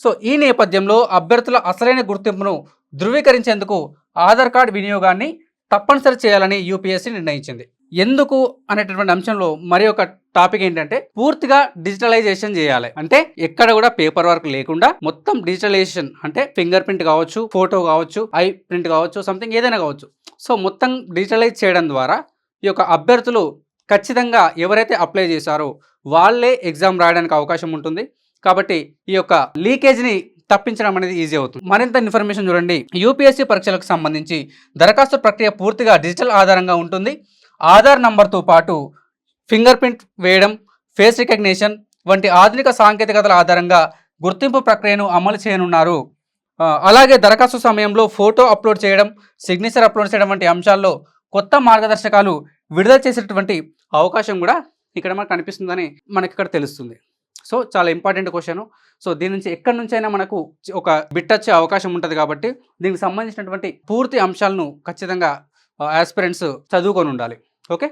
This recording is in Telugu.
సో ఈ నేపథ్యంలో అభ్యర్థుల అసలైన గుర్తింపును ధృవీకరించేందుకు ఆధార్ కార్డు వినియోగాన్ని తప్పనిసరి చేయాలని యూపీఎస్సీ నిర్ణయించింది. ఎందుకు అనేటటువంటి అంశంలో మరి ఒక టాపిక్ ఏంటంటే పూర్తిగా డిజిటలైజేషన్ చేయాలి. అంటే ఎక్కడ కూడా పేపర్ వర్క్ లేకుండా మొత్తం డిజిటలైజేషన్, అంటే ఫింగర్ ప్రింట్ కావచ్చు, ఫోటో కావచ్చు, ఐ ప్రింట్ కావచ్చు, సంథింగ్ ఏదైనా కావచ్చు. సో మొత్తం డిజిటలైజ్ చేయడం ద్వారా ఈ యొక్క అభ్యర్థులు ఖచ్చితంగా ఎవరైతే అప్లై చేశారో వాళ్ళే ఎగ్జామ్ రాయడానికి అవకాశం ఉంటుంది. కాబట్టి ఈ యొక్క లీకేజ్ని తప్పించడం అనేది ఈజీ అవుతుంది. మరింత ఇన్ఫర్మేషన్ చూడండి. యూపీఎస్సీ పరీక్షలకు సంబంధించి దరఖాస్తు ప్రక్రియ పూర్తిగా డిజిటల్ ఆధారంగా ఉంటుంది. ఆధార్ నంబర్తో పాటు ఫింగర్ ప్రింట్ వేయడం, ఫేస్ రికగ్నిషన్ వంటి ఆధునిక సాంకేతికతల ఆధారంగా గుర్తింపు ప్రక్రియను అమలు చేయనున్నారు. అలాగే దరఖాస్తు సమయంలో ఫోటో అప్లోడ్ చేయడం, సిగ్నేచర్ అప్లోడ్ చేయడం వంటి అంశాల్లో కొత్త మార్గదర్శకాలు విడుదల చేసేటువంటి అవకాశం కూడా ఇక్కడ మనకు కనిపిస్తుందని మనకి ఇక్కడ తెలుస్తుంది. సో చాలా ఇంపార్టెంట్ క్వశ్చన్. సో దీని నుంచి ఎక్కడి నుంచైనా మనకు ఒక బిట్ వచ్చే అవకాశం ఉంటుంది. కాబట్టి దీనికి సంబంధించినటువంటి పూర్తి అంశాలను ఖచ్చితంగా ఆస్పిరెంట్స్ చదువుకొని ఉండాలి. ఓకే.